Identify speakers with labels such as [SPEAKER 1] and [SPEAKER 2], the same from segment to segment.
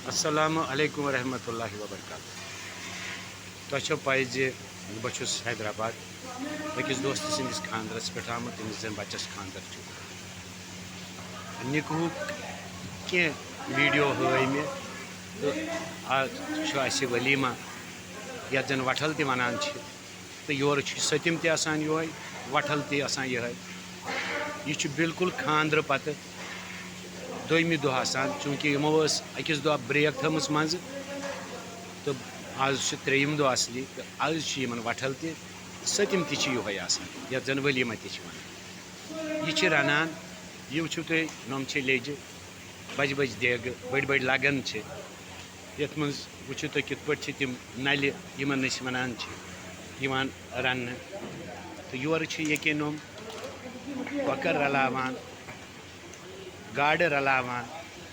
[SPEAKER 1] السلام علیکم ورحمۃ اللہ وبرکاتہ تۄہہِ پاے زِ بہٕ چھُس حیدرآباد أکِس دوست سٕنٛدِس خانٛدرَس پٮ۪ٹھ آمُت تٔمِس زَن بَچَس خانٛدر چھُ نِکہُک کینٛہہ ویٖڈیو ہٲے مےٚ تہٕ آز چھُ اَسہِ ؤلیٖما یَتھ زَن وَٹھل تہِ وَنان چھِ تہٕ یورٕ چھُ سٔتِم تہِ آسان یِہوٚے وَٹھل تہِ آسان یِہوٚے یہِ چھُ بِلکُل خانٛدرٕ پَتہٕ دوٚیمہِ دۄہ آسان چوٗنٛکہِ یِمو ٲس أکِس دۄہ برٛیک تھٲومٕژ منٛزٕ تہٕ آز چھُ ترٛیٚیِم دۄہ اَصلی تہٕ آز چھِ یِمَن وَٹھل تہِ سٔتِم تہِ چھِ یِہوٚے آسان یَتھ زَن ؤلیٖما تہِ چھِ وَنان یہِ چھِ رَنان یہِ وٕچھِو تُہۍ نۄم چھِ لیٚجہِ بَجہِ بَجہِ دیگہٕ بٔڑۍ بٔڑۍ لَگَن چھِ یَتھ منٛز وٕچھِو تُہۍ کِتھ پٲٹھۍ چھِ تِم نَلہِ یِمَن أسۍ وَنان چھِ یِوان رَننہٕ تہٕ یورٕ چھِ ییٚکیٛاہ نۄم کۄکَر رَلاوان گاڈٕ رَلاوان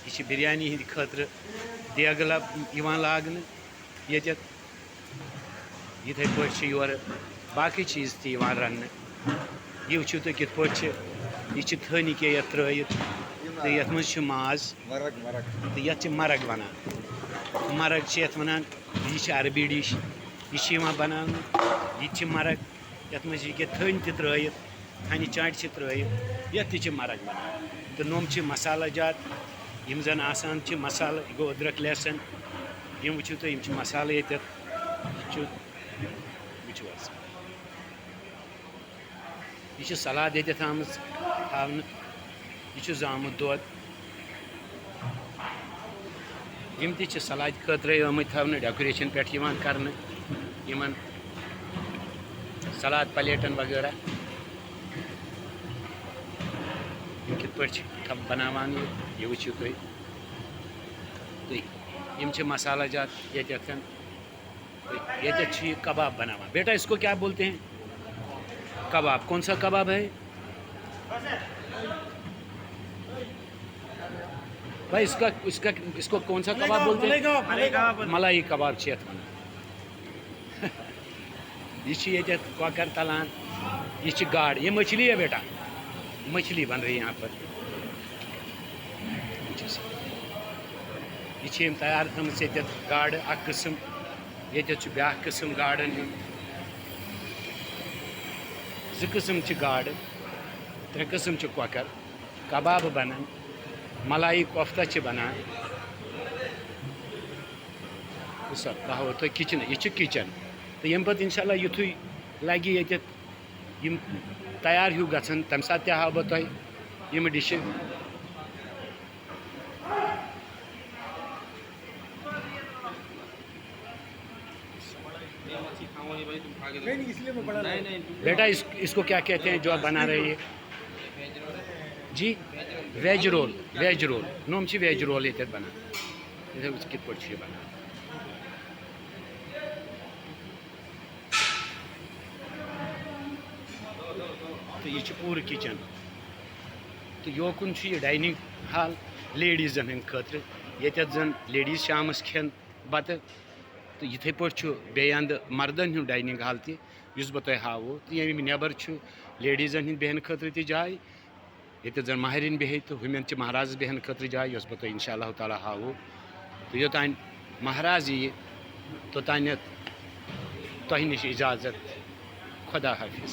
[SPEAKER 1] یہِ چھِ بِریانی ہِنٛدِ خٲطرٕ دیگہٕ یِوان لاگنہٕ ییٚتٮ۪تھ یِتھَے پٲٹھۍ چھِ یورٕ باقٕے چیٖز تہِ یِوان رَننہٕ یہِ وٕچھِو تُہۍ کِتھ پٲٹھۍ چھِ یہِ چھِ تھٔنۍ کینٛہہ یَتھ ترٛٲیِتھ تہٕ یَتھ منٛز چھُ ماز تہٕ یَتھ چھِ مَرٕگ وَنان مَرٕگ چھِ یَتھ وَنان یہِ چھِ عربی ڈِش یہِ چھِ یِوان بَناونہٕ یہِ تہِ چھِ مَرٕگ یَتھ منٛز چھِ ییٚکیٛاہ تھٔنۍ تہِ ترٛٲیِتھ تھَنہِ چانٛٹہِ چھِ ترٛٲیِتھ یَتھ تہِ چھِ مَرٕگ بَنان تہٕ نۄم چھِ مصالہ جات یِم زَن آسان چھِ مصالہٕ یہِ گوٚو أدرَک لہسن یِم وٕچھِو تُہۍ یِم چھِ مصالہٕ ییٚتٮ۪تھ یہِ چھُ وٕچھِو حظ یہِ چھِ سلاد ییٚتٮ۪تھ آمٕژ تھاونہٕ یہِ چھُ زامُت دۄد یِم تہِ چھِ سلادِ خٲطرَے آمٕتۍ تھاونہٕ ڈٮ۪کُریشَن پٮ۪ٹھ یِوان کَرنہٕ یِمَن سلاد پلیٹَن وغیرہ یِم کِتھ پٲٹھۍ چھِ بَناوان یہِ وٕچھِو تُہۍ تہٕ یِم چھِ مصالہ جات ییٚتٮ۪تھ تہٕ ییٚتٮ۪تھ چھِ یہِ کباب بَناوان بیٹا اس کو کیا بولتے ہیں کباب کون سا کباب ہے بھائی اس کو کون سا کباب بولتے ہیں ملائی کباب چھِ یَتھ وَنان یہِ چھِ ییٚتٮ۪تھ کۄکَر تَلان یہِ چھِ گاڈ یہ مچھلی ہے بیٹا مچھلی بن رہی ہے یہاں پر یہ چھِ یِم تیار تھٲمٕژ ییٚتٮ۪تھ گاڈٕ اَکھ قٕسٕم ییٚتٮ۪تھ چھُ بیٛاکھ قٕسٕم گاڈَن ہُنٛد زٕ قٕسٕم چھِ گاڈٕ ترٛےٚ قٕسٕم چھِ کۄکَر کبابہٕ بَنان مَلایی کوفتہ چھِ بَنان سر بہٕ ہاوو تۄہہِ کِچنہٕ یہِ چھِ کِچَن تہٕ ییٚمہِ پَتہٕ اِنشاء اللہ یُتھُے لَگہِ ییٚتٮ۪تھ یِم تیار ہیوٗ گژھان تَمہِ ساتہٕ تہِ ہاوٕ بہٕ تۄہہِ یِم ڈِشہِ بیٹا اس کو کیا کہتے ہیں جو آپ بنا رہے ہیں جی ویج رول نۄم چھِ ویج رول ییٚتٮ۪تھ بَنان یِتھَے وٕچھ کِتھ پٲٹھۍ چھِ یہِ بَنان تہٕ یہِ چھِ پوٗرٕ کِچَن تہٕ یوکُن چھُ یہِ ڈاینِنٛگ ہال لیڈیٖزَن ہٕنٛدِ خٲطرٕ ییٚتٮ۪تھ زَن لیڈیٖز شامَس کھٮ۪ن بَتہٕ تہٕ یِتھَے پٲٹھۍ چھُ بیٚیہِ اَنٛدٕ مَردَن ہُنٛد ڈاینِنٛگ ہال تہِ یُس بہٕ تۄہہِ ہاوو تہٕ ییٚمہِ نٮ۪بر چھُ لیڈیٖزَن ہِنٛدۍ بیٚہنہٕ خٲطرٕ تہِ جاے ییٚتٮ۪تھ زَن مَہرٮ۪ن بیٚہہِ تہٕ ہُمٮ۪ن چھِ مہرازَس بیٚہنہٕ خٲطرٕ جاے یۄس بہٕ تۄہہِ اِنشاء اللہ تعالیٰ ہاوو تہٕ یوٚتانۍ مہراز یِیہِ توٚتانٮ۪تھ تۄہہِ نِش اِجازت خۄدا حافِظ